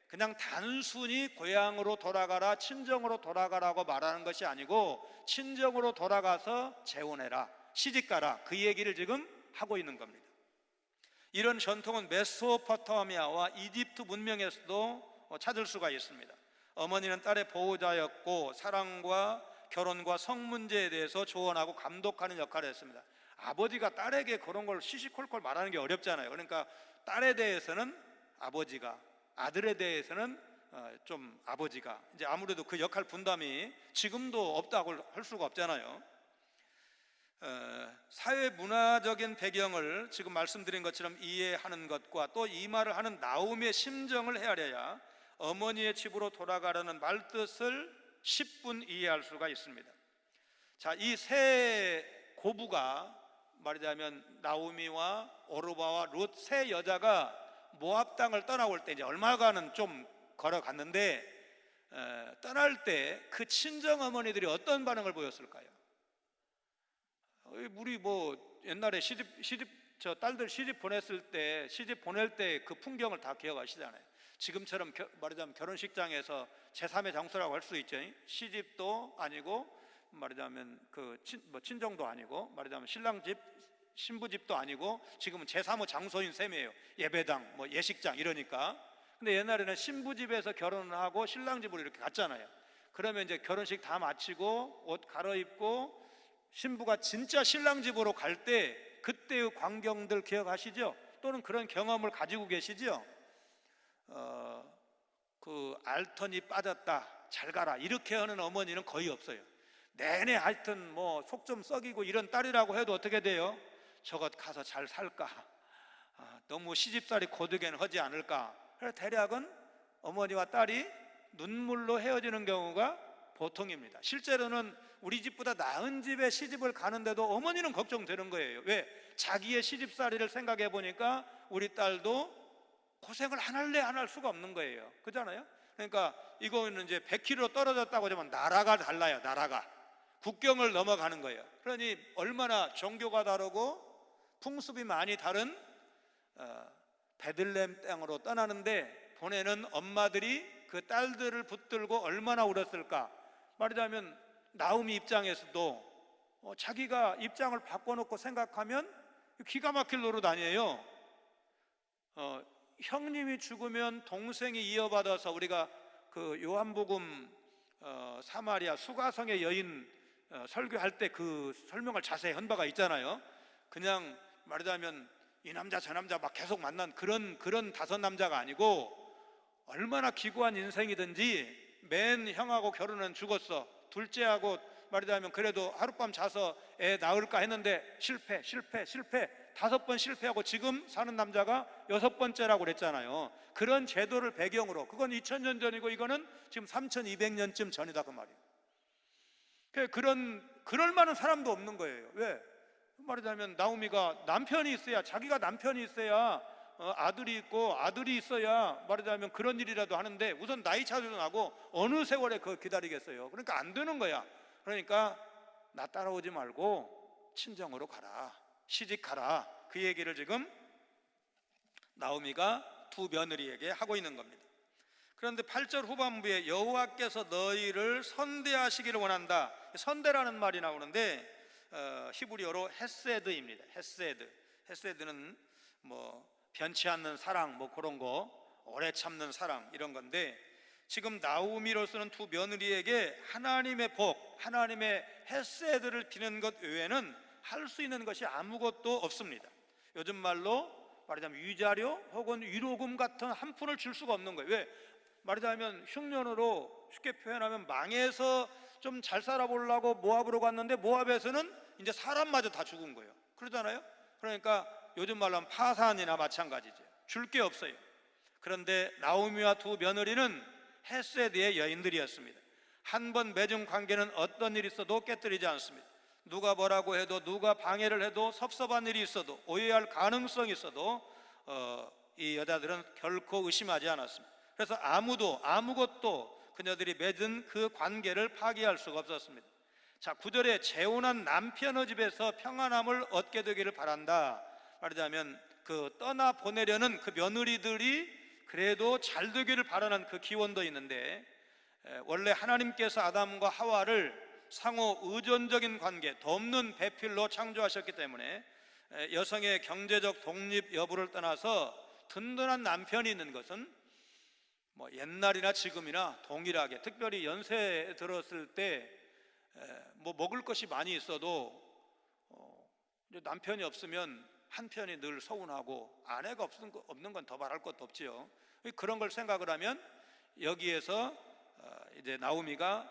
그냥 단순히 고향으로 돌아가라, 친정으로 돌아가라고 말하는 것이 아니고 친정으로 돌아가서 재혼해라, 시집가라, 그 얘기를 지금 하고 있는 겁니다. 이런 전통은 메소포타미아와 이집트 문명에서도 찾을 수가 있습니다. 어머니는 딸의 보호자였고 사랑과 결혼과 성 문제에 대해서 조언하고 감독하는 역할을 했습니다. 아버지가 딸에게 그런 걸 시시콜콜 말하는 게 어렵잖아요. 그러니까 딸에 대해서는 아버지가, 아들에 대해서는 좀 아버지가, 이제 아무래도 그 역할 분담이 지금도 없다고 할 수가 없잖아요. 사회 문화적인 배경을 지금 말씀드린 것처럼 이해하는 것과 또 이 말을 하는 나오미의 심정을 헤아려야 어머니의 집으로 돌아가라는 말뜻을 10분 이해할 수가 있습니다. 자, 이 세 고부가 말하자면 나오미와 오르바와 룻 세 여자가 모압 땅을 떠나올 때 이제 얼마간은 좀 걸어갔는데 떠날 때 그 친정 어머니들이 어떤 반응을 보였을까요? 우리 뭐 옛날에 딸들 시집 보냈을 때, 시집 보낼 때 그 풍경을 다 기억하시잖아요. 지금처럼 말하자면 결혼식장에서 제3의 장소라고 할 수 있죠. 시집도 아니고 말하자면 친정도 아니고 말하자면 신랑 집, 신부집도 아니고 지금은 제3의 장소인 셈이에요. 예배당, 뭐 예식장 이러니까. 근데 옛날에는 신부집에서 결혼을 하고 신랑집으로 이렇게 갔잖아요. 그러면 이제 결혼식 다 마치고 옷 갈아입고 신부가 진짜 신랑집으로 갈 때 그때의 광경들 기억하시죠? 또는 그런 경험을 가지고 계시죠? 그 알턴이 빠졌다, 잘 가라 이렇게 하는 어머니는 거의 없어요. 내내 하여튼 뭐 속 좀 썩이고 이런 딸이라고 해도 어떻게 돼요? 저것 가서 잘 살까? 너무 시집살이 고되게는 하지 않을까? 그래서 대략은 어머니와 딸이 눈물로 헤어지는 경우가 보통입니다. 실제로는 우리 집보다 나은 집에 시집을 가는데도 어머니는 걱정되는 거예요. 왜? 자기의 시집살이를 생각해 보니까 우리 딸도 고생을 안 할래 안 할 수가 없는 거예요. 그렇잖아요? 그러니까 이거는 이제 100km 떨어졌다고 하면 나라가 달라요. 나라가 국경을 넘어가는 거예요. 그러니 얼마나 종교가 다르고 풍습이 많이 다른 베들레헴 땅으로 떠나는데 보내는 엄마들이 그 딸들을 붙들고 얼마나 울었을까. 말하자면 나오미 입장에서도 자기가 입장을 바꿔놓고 생각하면 기가 막힐 노릇 아니에요. 형님이 죽으면 동생이 이어받아서 우리가 그 요한복음 사마리아 수가성의 여인 설교할 때 그 설명을 자세히 한 바가 있잖아요. 그냥 말하자면 이 남자 저 남자 막 계속 만난 그런 다섯 남자가 아니고 얼마나 기구한 인생이든지 맨 형하고 결혼은 죽었어. 둘째하고 말하자면 그래도 하룻밤 자서 애 낳을까 했는데 실패 5번 실패하고 지금 사는 남자가 6번째라고 그랬잖아요. 그런 제도를 배경으로 그건 2000년 전이고 이거는 지금 3200년쯤 전이다 그 말이에요. 그럴 만한 사람도 없는 거예요. 왜? 말하자면 나오미가 남편이 있어야 자기가 남편이 있어야 아들이 있고 아들이 있어야 말하자면 그런 일이라도 하는데 우선 나이 차도 나고 어느 세월에 그걸 기다리겠어요. 그러니까 안 되는 거야. 그러니까 나 따라오지 말고 친정으로 가라, 시집 가라. 그 얘기를 지금 나오미가 두 며느리에게 하고 있는 겁니다. 그런데 8절 후반부에 여호와께서 너희를 선대하시기를 원한다. 선대라는 말이 나오는데 히브리어로 헤세드입니다. 헤세드는 뭐 변치 않는 사랑 뭐 그런 거, 오래 참는 사랑 이런 건데 지금 나오미로서는 두 며느리에게 하나님의 복, 하나님의 헤세드를 비는 것 외에는 할 수 있는 것이 아무것도 없습니다. 요즘 말로 말하자면 위자료 혹은 위로금 같은 한 푼을 줄 수가 없는 거예요. 왜? 말하자면 흉년으로 쉽게 표현하면 망해서 좀 잘 살아보려고 모압으로 갔는데 모압에서는 이제 사람마저 다 죽은 거예요. 그러잖아요. 그러니까 요즘 말로 하면 파산이나 마찬가지죠. 줄 게 없어요. 그런데 나오미와 두 며느리는 헤세드의 여인들이었습니다. 한 번 맺은 관계는 어떤 일이 있어도 깨뜨리지 않습니다. 누가 뭐라고 해도 누가 방해를 해도 섭섭한 일이 있어도 오해할 가능성이 있어도 이 여자들은 결코 의심하지 않았습니다. 그래서 아무것도 그녀들이 맺은 그 관계를 파기할 수가 없었습니다. 자, 9절에 재혼한 남편의 집에서 평안함을 얻게 되기를 바란다. 말하자면 그 떠나 보내려는 그 며느리들이 그래도 잘 되기를 바라는 그 기원도 있는데 원래 하나님께서 아담과 하와를 상호 의존적인 관계, 돕는 배필로 창조하셨기 때문에 여성의 경제적 독립 여부를 떠나서 든든한 남편이 있는 것은 뭐 옛날이나 지금이나 동일하게, 특별히 연세에 들었을 때 뭐 먹을 것이 많이 있어도 남편이 없으면 한편이 늘 서운하고 아내가 없는 건 더 말할 것도 없지요. 그런 걸 생각을 하면 여기에서 이제 나오미가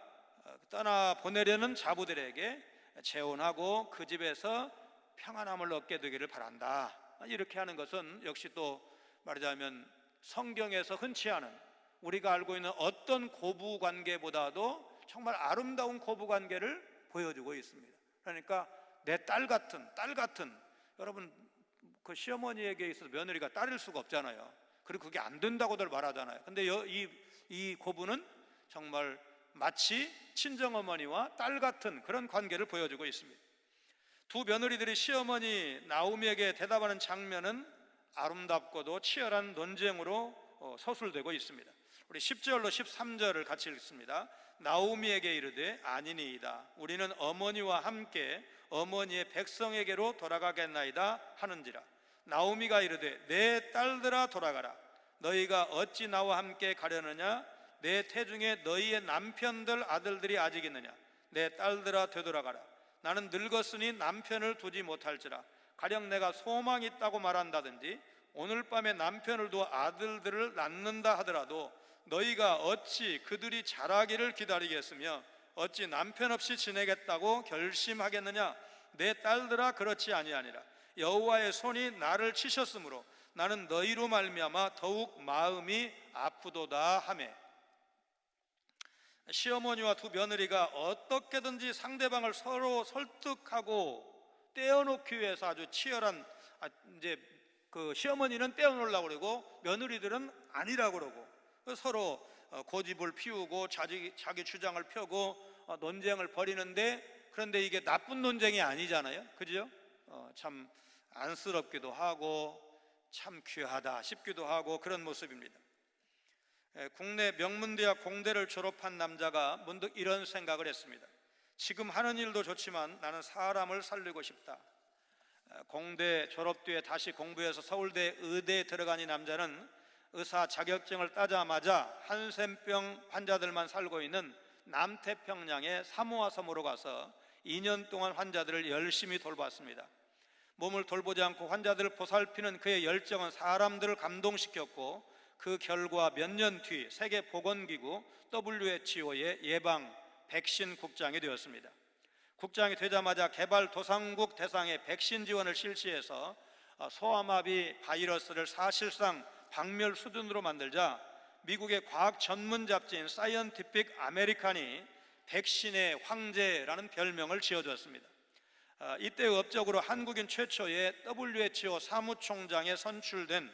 떠나 보내려는 자부들에게 재혼하고 그 집에서 평안함을 얻게 되기를 바란다. 이렇게 하는 것은 역시 또 말하자면 성경에서 흔치 않은 우리가 알고 있는 어떤 고부 관계보다도 정말 아름다운 고부 관계를 보여주고 있습니다. 그러니까 내 딸 같은 여러분 그 시어머니에게 있어서 며느리가 딸일 수가 없잖아요. 그리고 그게 안 된다고들 말하잖아요. 근데 이 고부는 정말 마치 친정어머니와 딸 같은 그런 관계를 보여주고 있습니다. 두 며느리들이 시어머니 나오미에게 대답하는 장면은 아름답고도 치열한 논쟁으로 서술되고 있습니다. 우리 10절로 13절을 같이 읽습니다. 나오미에게 이르되 아니니이다. 우리는 어머니와 함께 어머니의 백성에게로 돌아가겠나이다 하는지라. 나오미가 이르되 내 딸들아 돌아가라. 너희가 어찌 나와 함께 가려느냐? 내 태중에 너희의 남편들 아들들이 아직 있느냐? 내 딸들아 되돌아가라. 나는 늙었으니 남편을 두지 못할지라. 가령 내가 소망이 있다고 말한다든지 오늘 밤에 남편을 두어 아들들을 낳는다 하더라도 너희가 어찌 그들이 자라기를 기다리겠으며 어찌 남편 없이 지내겠다고 결심하겠느냐? 내 딸들아 그렇지 아니하니라. 여호와의 손이 나를 치셨으므로 나는 너희로 말미암아 더욱 마음이 아프도다 하매. 시어머니와 두 며느리가 어떻게든지 상대방을 서로 설득하고 떼어놓기 위해서 아주 치열한, 이제 그 시어머니는 떼어놓으려고 그러고 며느리들은 아니라고 그러고 서로 고집을 피우고 자기 주장을 펴고 논쟁을 벌이는데, 그런데 이게 나쁜 논쟁이 아니잖아요, 그죠? 참 안쓰럽기도 하고 참 귀하다 싶기도 하고 그런 모습입니다. 국내 명문대학 공대를 졸업한 남자가 문득 이런 생각을 했습니다. 지금 하는 일도 좋지만 나는 사람을 살리고 싶다. 공대 졸업 뒤에 다시 공부해서 서울대 의대에 들어간 이 남자는 의사 자격증을 따자마자 한센병 환자들만 살고 있는 남태평양의 사모아 섬으로 가서 2년 동안 환자들을 열심히 돌봤습니다. 몸을 돌보지 않고 환자들을 보살피는 그의 열정은 사람들을 감동시켰고 그 결과 몇 년 뒤 세계보건기구 WHO의 예방 백신 국장이 되었습니다. 국장이 되자마자 개발도상국 대상의 백신 지원을 실시해서 소아마비 바이러스를 사실상 박멸 수준으로 만들자 미국의 과학 전문 잡지인 사이언티픽 아메리칸이 백신의 황제라는 별명을 지어줬습니다. 이때 업적으로 한국인 최초의 WHO 사무총장에 선출된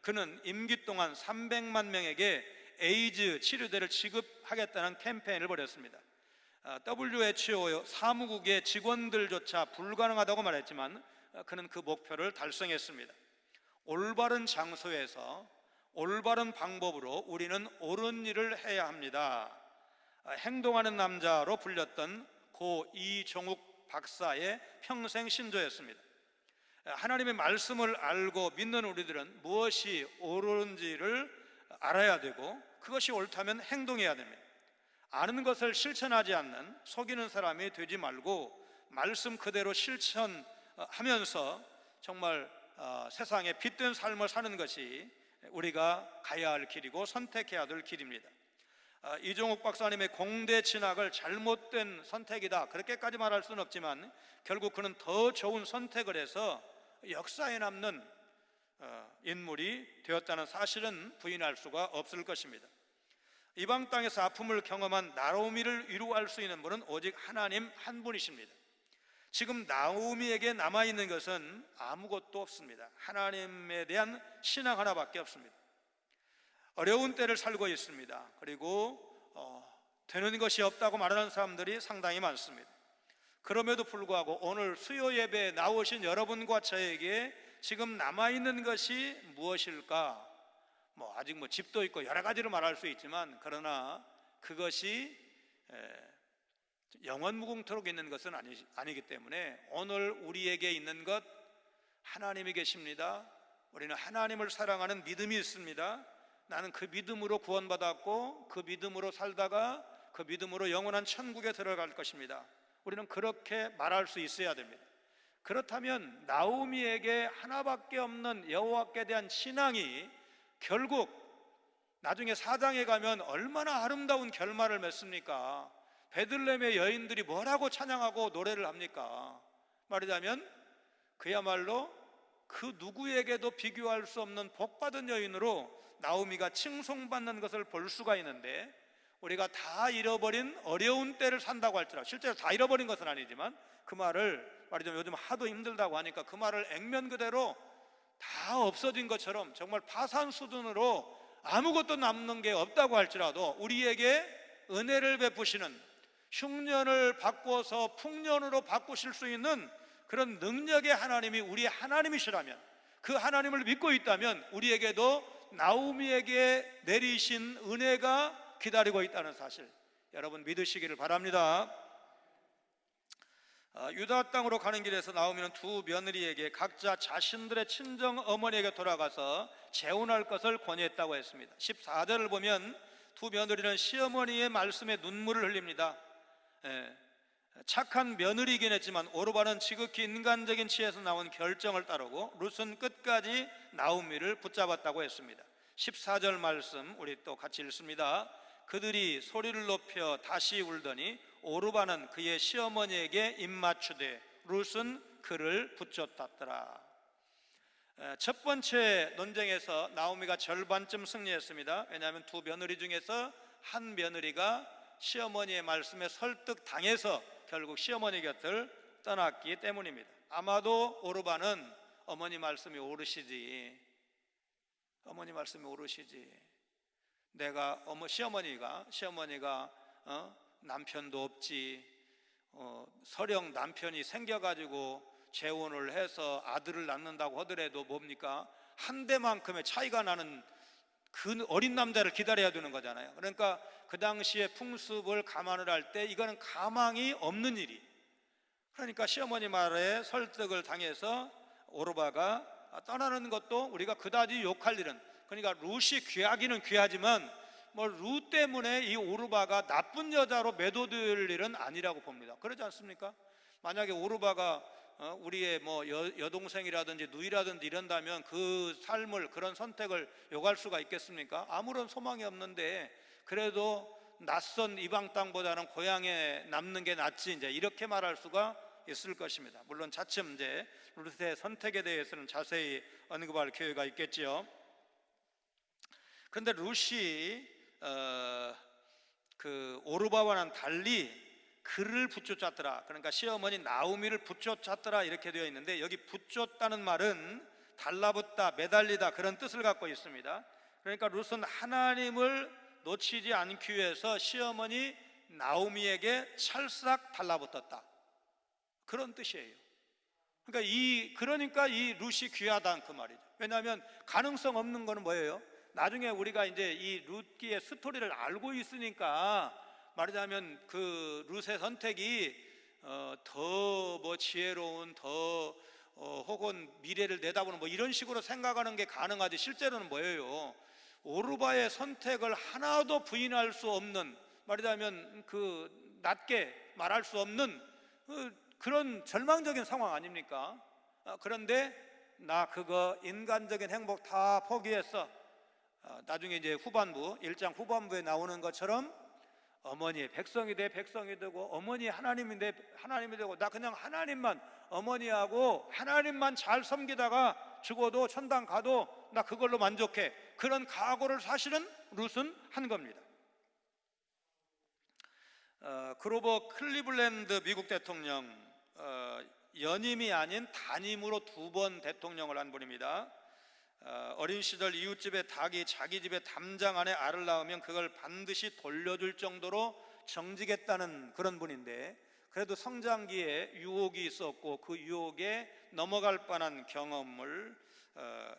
그는 임기 동안 300만 명에게 에이즈 치료제를 지급하겠다는 캠페인을 벌였습니다. WHO 사무국의 직원들조차 불가능하다고 말했지만 그는 그 목표를 달성했습니다. 올바른 장소에서 올바른 방법으로 우리는 옳은 일을 해야 합니다. 행동하는 남자로 불렸던 고 이종욱 박사의 평생 신조였습니다. 하나님의 말씀을 알고 믿는 우리들은 무엇이 옳은지를 알아야 되고 그것이 옳다면 행동해야 됩니다. 아는 것을 실천하지 않는 속이는 사람이 되지 말고 말씀 그대로 실천하면서 정말 세상에 빛된 삶을 사는 것이 우리가 가야 할 길이고 선택해야 될 길입니다. 이종욱 박사님의 공대 진학을 잘못된 선택이다 그렇게까지 말할 수는 없지만 결국 그는 더 좋은 선택을 해서 역사에 남는 인물이 되었다는 사실은 부인할 수가 없을 것입니다. 이방 땅에서 아픔을 경험한 나오미를 위로할 수 있는 분은 오직 하나님 한 분이십니다. 지금 나오미에게 남아있는 것은 아무것도 없습니다. 하나님에 대한 신앙 하나밖에 없습니다. 어려운 때를 살고 있습니다. 그리고 되는 것이 없다고 말하는 사람들이 상당히 많습니다. 그럼에도 불구하고 오늘 수요 예배에 나오신 여러분과 저에게 지금 남아있는 것이 무엇일까? 아직 집도 있고 여러 가지를 말할 수 있지만 그러나 그것이 영원 무궁토록 있는 것은 아니기 때문에 오늘 우리에게 있는 것 하나님이 계십니다. 우리는 하나님을 사랑하는 믿음이 있습니다. 나는 그 믿음으로 구원받았고 그 믿음으로 살다가 그 믿음으로 영원한 천국에 들어갈 것입니다. 우리는 그렇게 말할 수 있어야 됩니다. 그렇다면 나오미에게 하나밖에 없는 여호와께 대한 신앙이 결국 나중에 4장에 가면 얼마나 아름다운 결말을 맺습니까? 베들레헴의 여인들이 뭐라고 찬양하고 노래를 합니까? 말하자면 그야말로 그 누구에게도 비교할 수 없는 복받은 여인으로 나오미가 칭송받는 것을 볼 수가 있는데, 우리가 다 잃어버린 어려운 때를 산다고 할지라도, 실제로 다 잃어버린 것은 아니지만 그 말을 말하자면 요즘 하도 힘들다고 하니까 그 말을 액면 그대로 다 없어진 것처럼 정말 파산 수준으로 아무것도 남는 게 없다고 할지라도 우리에게 은혜를 베푸시는, 흉년을 바꿔서 풍년으로 바꾸실 수 있는 그런 능력의 하나님이 우리의 하나님이시라면, 그 하나님을 믿고 있다면 우리에게도 나오미에게 내리신 은혜가 기다리고 있다는 사실 여러분 믿으시기를 바랍니다. 유다 땅으로 가는 길에서 나오미는 두 며느리에게 각자 자신들의 친정 어머니에게 돌아가서 재혼할 것을 권유했다고 했습니다. 14절을 보면 두 며느리는 시어머니의 말씀에 눈물을 흘립니다. 착한 며느리이긴 했지만 오르바는 지극히 인간적인 지혜에서 나온 결정을 따르고 룻은 끝까지 나오미를 붙잡았다고 했습니다. 14절 말씀 우리 또 같이 읽습니다. 그들이 소리를 높여 다시 울더니 오르바는 그의 시어머니에게 입맞추되 룻은 그를 붙잡았더라. 첫 번째 논쟁에서 나오미가 절반쯤 승리했습니다. 왜냐하면 두 며느리 중에서 한 며느리가 시어머니의 말씀에 설득당해서 결국 시어머니 곁을 떠났기 때문입니다. 아마도 오르바는 어머니 말씀이 옳으시지, 어머니 말씀이 옳으시지, 내가 시어머니가 남편도 없지, 설령 남편이 생겨가지고 재혼을 해서 아들을 낳는다고 하더라도 뭡니까? 한 대만큼의 차이가 나는 그 어린 남자를 기다려야 되는 거잖아요. 그러니까 그 당시에 풍습을 감안을 할 때 이거는 가망이 없는 일이, 그러니까 시어머니 말에 설득을 당해서 오르바가 떠나는 것도 우리가 그다지 욕할 일은, 그러니까 룻이 귀하기는 귀하지만 룻 때문에 이 오르바가 나쁜 여자로 매도될 일은 아니라고 봅니다. 그러지 않습니까? 만약에 오르바가 우리의 여동생이라든지 누이라든지 이런다면 그 삶을, 그런 선택을 욕할 수가 있겠습니까? 아무런 소망이 없는데 그래도 낯선 이방 땅보다는 고향에 남는 게 낫지, 이제 이렇게 말할 수가 있을 것입니다. 물론 차츰 이제 룻의 선택에 대해서는 자세히 언급할 기회가 있겠지요. 그런데 룻이 그 오르바와는 달리 그를 붙여쳤더라, 그러니까 시어머니 나오미를 붙여쳤더라 이렇게 되어 있는데, 여기 붙였다는 말은 달라붙다, 매달리다 그런 뜻을 갖고 있습니다. 그러니까 룻은 하나님을 놓치지 않기 위해서 시어머니 나오미에게 찰싹 달라붙었다, 그런 뜻이에요. 그러니까 이 룻이 귀하다는 그 말이죠. 왜냐하면 가능성 없는 거는 뭐예요? 나중에 우리가 이제 이 룻기의 스토리를 알고 있으니까 말하자면 그 룻의 선택이 더 지혜로운, 혹은 미래를 내다보는 이런 식으로 생각하는 게 가능하지, 실제로는 뭐예요? 오르바의 선택을 하나도 부인할 수 없는, 말하자면 그 낮게 말할 수 없는 그런 절망적인 상황 아닙니까? 그런데 나 그거 인간적인 행복 다 포기했어. 나중에 이제 후반부 1장 후반부에 나오는 것처럼 어머니의 백성이 되고 어머니 하나님이 되고, 나 그냥 하나님만, 어머니하고 하나님만 잘 섬기다가 죽어도 천당 가도 나 그걸로 만족해, 그런 각오를 사실은 룻은 한 겁니다. 그로버 클리블랜드 미국 대통령, 연임이 아닌 단임으로 2번 대통령을 한 분입니다. 어린 시절 이웃집에 닭이 자기 집에 담장 안에 알을 낳으면 그걸 반드시 돌려줄 정도로 정직했다는 그런 분인데, 그래도 성장기에 유혹이 있었고 그 유혹에 넘어갈 뻔한 경험을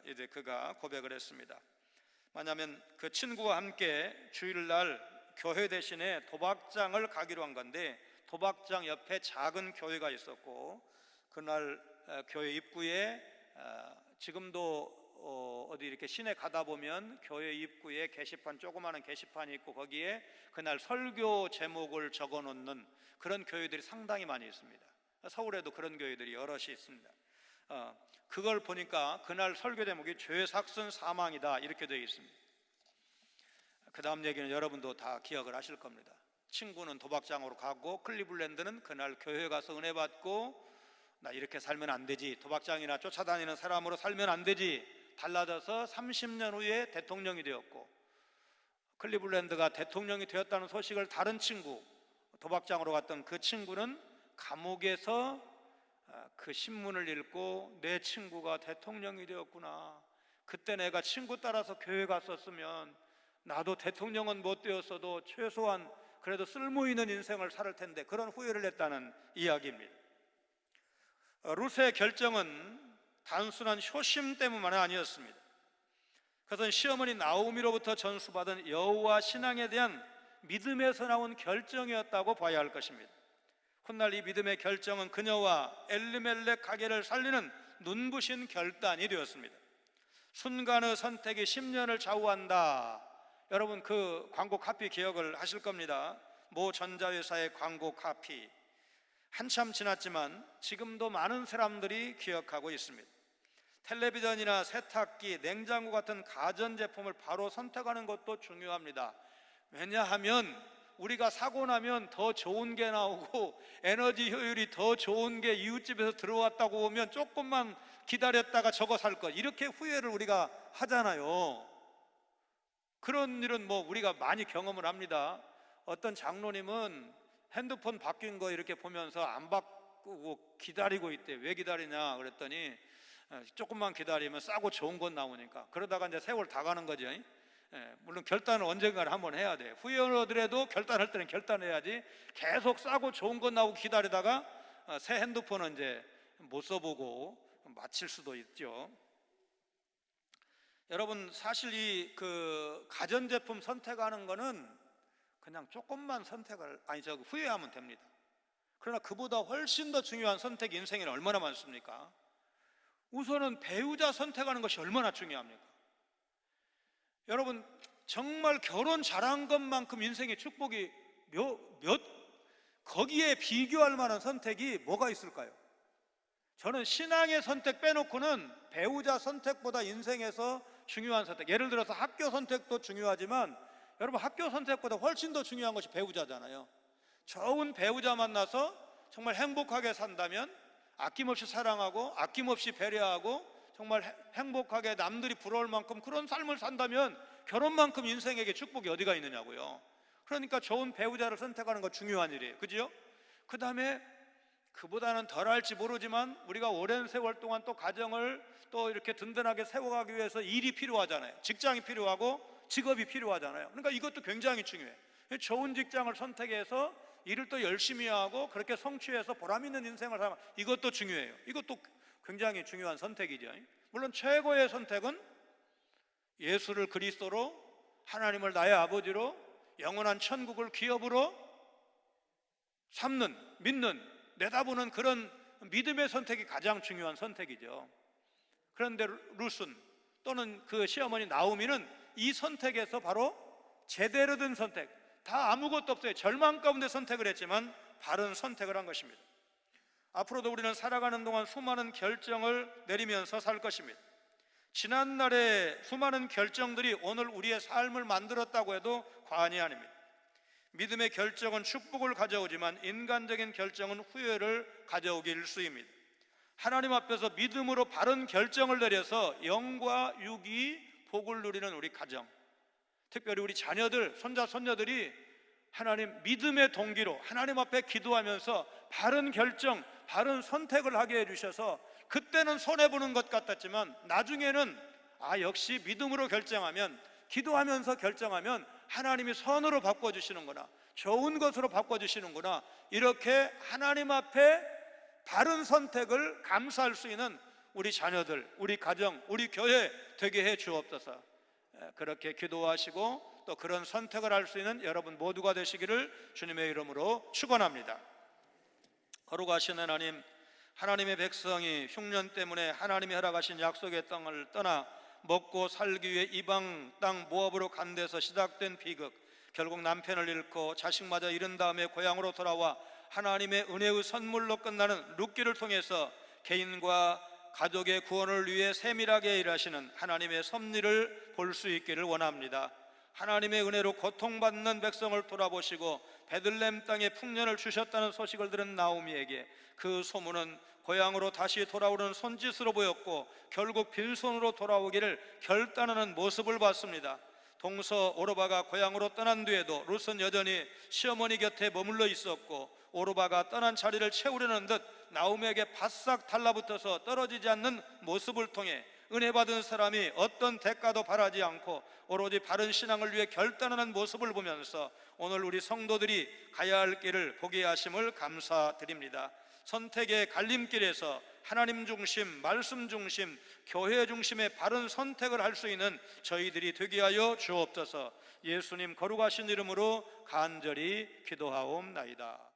이제 그가 고백을 했습니다. 왜냐하면 그 친구와 함께 주일날 교회 대신에 도박장을 가기로 한 건데, 도박장 옆에 작은 교회가 있었고 그날 교회 입구에 지금도 어디 이렇게 시내 가다 보면 교회 입구에 조그마한 게시판이 있고 거기에 그날 설교 제목을 적어 놓는 그런 교회들이 상당히 많이 있습니다. 서울에도 그런 교회들이 여럿이 있습니다. 그걸 보니까 그날 설교 제목이 죄 삭슨 사망이다 이렇게 되어 있습니다. 그 다음 얘기는 여러분도 다 기억을 하실 겁니다. 친구는 도박장으로 가고 클리블랜드는 그날 교회 가서 은혜 받고, 나 이렇게 살면 안 되지, 도박장이나 쫓아다니는 사람으로 살면 안 되지, 달라져서 30년 후에 대통령이 되었고, 클리블랜드가 대통령이 되었다는 소식을 다른 친구, 도박장으로 갔던 그 친구는 감옥에서 그 신문을 읽고 내 친구가 대통령이 되었구나, 그때 내가 친구 따라서 교회 갔었으면 나도 대통령은 못 되었어도 최소한 그래도 쓸모있는 인생을 살 텐데, 그런 후회를 했다는 이야기입니다. 룻의 결정은 단순한 효심 때문만은 아니었습니다. 그것은 시어머니 나오미로부터 전수받은 여호와 신앙에 대한 믿음에서 나온 결정이었다고 봐야 할 것입니다. 훗날 이 믿음의 결정은 그녀와 엘리멜렉 가게를 살리는 눈부신 결단이 되었습니다. 순간의 선택이 10년을 좌우한다. 여러분 그 광고 카피 기억을 하실 겁니다. 모 전자회사의 광고 카피. 한참 지났지만 지금도 많은 사람들이 기억하고 있습니다. 텔레비전이나 세탁기, 냉장고 같은 가전제품을 바로 선택하는 것도 중요합니다. 왜냐하면 우리가 사고 나면 더 좋은 게 나오고 에너지 효율이 더 좋은 게 이웃집에서 들어왔다고 보면 조금만 기다렸다가 저거 살 것, 이렇게 후회를 우리가 하잖아요. 그런 일은 우리가 많이 경험을 합니다. 어떤 장로님은 핸드폰 바뀐 거 이렇게 보면서 안 바꾸고 기다리고 있대. 왜 기다리냐 그랬더니 조금만 기다리면 싸고 좋은 건 나오니까. 그러다가 이제 세월 다 가는 거죠. 물론 결단을 언젠가는 한번 해야 돼. 후회를 하더라도 결단할 때는 결단해야지. 계속 싸고 좋은 건 나오고 기다리다가 새 핸드폰은 이제 못 써보고 마칠 수도 있죠. 여러분 사실 이 가전제품 선택하는 거는 그냥 조금만 후회하면 됩니다. 그러나 그보다 훨씬 더 중요한 선택이 인생에 얼마나 많습니까? 우선은 배우자 선택하는 것이 얼마나 중요합니까? 여러분 정말 결혼 잘한 것만큼 인생의 축복이 거기에 비교할 만한 선택이 뭐가 있을까요? 저는 신앙의 선택 빼놓고는 배우자 선택보다 인생에서 중요한 선택, 예를 들어서 학교 선택도 중요하지만 여러분 학교 선택보다 훨씬 더 중요한 것이 배우자잖아요. 좋은 배우자 만나서 정말 행복하게 산다면 아낌없이 사랑하고 아낌없이 배려하고 정말 행복하게 남들이 부러울 만큼 그런 삶을 산다면 결혼만큼 인생에게 축복이 어디가 있느냐고요. 그러니까 좋은 배우자를 선택하는 거 중요한 일이에요. 그죠? 그 다음에 그보다는 덜 할지 모르지만 우리가 오랜 세월 동안 또 가정을 또 이렇게 든든하게 세워가기 위해서 일이 필요하잖아요. 직장이 필요하고 직업이 필요하잖아요. 그러니까 이것도 굉장히 중요해요. 좋은 직장을 선택해서 일을 또 열심히 하고 그렇게 성취해서 보람 있는 인생을 살아, 이것도 중요해요. 이것도 굉장히 중요한 선택이죠. 물론 최고의 선택은 예수를 그리스도로, 하나님을 나의 아버지로, 영원한 천국을 기업으로 믿는, 내다보는 그런 믿음의 선택이 가장 중요한 선택이죠. 그런데 룻은 또는 그 시어머니 나오미는 이 선택에서 바로 제대로 된 선택, 다 아무것도 없어요. 절망 가운데 선택을 했지만 바른 선택을 한 것입니다. 앞으로도 우리는 살아가는 동안 수많은 결정을 내리면서 살 것입니다. 지난날의 수많은 결정들이 오늘 우리의 삶을 만들었다고 해도 과언이 아닙니다. 믿음의 결정은 축복을 가져오지만 인간적인 결정은 후회를 가져오기 일쑤입니다. 하나님 앞에서 믿음으로 바른 결정을 내려서 영과 육이 복을 누리는 우리 가정, 특별히 우리 자녀들, 손자, 손녀들이 하나님 믿음의 동기로 하나님 앞에 기도하면서 바른 결정, 바른 선택을 하게 해주셔서 그때는 손해보는 것 같았지만 나중에는 역시 믿음으로 결정하면, 기도하면서 결정하면 하나님이 선으로 바꿔주시는구나, 좋은 것으로 바꿔주시는구나, 이렇게 하나님 앞에 바른 선택을 감사할 수 있는 우리 자녀들, 우리 가정, 우리 교회 되게 해 주옵소서. 그렇게 기도하시고 또 그런 선택을 할 수 있는 여러분 모두가 되시기를 주님의 이름으로 축원합니다. 거룩하신 하나님, 하나님의 백성이 흉년 때문에 하나님이 허락하신 약속의 땅을 떠나 먹고 살기 위해 이방 땅 모압으로 간 데서 시작된 비극, 결국 남편을 잃고 자식마저 잃은 다음에 고향으로 돌아와 하나님의 은혜의 선물로 끝나는 룻기를 통해서 개인과 가족의 구원을 위해 세밀하게 일하시는 하나님의 섭리를 볼 수 있기를 원합니다. 하나님의 은혜로 고통받는 백성을 돌아보시고 베들레헴 땅에 풍년을 주셨다는 소식을 들은 나오미에게 그 소문은 고향으로 다시 돌아오는 손짓으로 보였고 결국 빈손으로 돌아오기를 결단하는 모습을 봤습니다. 동서 오르바가 고향으로 떠난 뒤에도 룻은 여전히 시어머니 곁에 머물러 있었고 오르바가 떠난 자리를 채우려는 듯 나오미에게 바싹 달라붙어서 떨어지지 않는 모습을 통해 은혜 받은 사람이 어떤 대가도 바라지 않고 오로지 바른 신앙을 위해 결단하는 모습을 보면서 오늘 우리 성도들이 가야 할 길을 보게 하심을 감사드립니다. 선택의 갈림길에서 하나님 중심, 말씀 중심, 교회 중심의 바른 선택을 할 수 있는 저희들이 되게 하여 주옵소서. 예수님 거룩하신 이름으로 간절히 기도하옵나이다.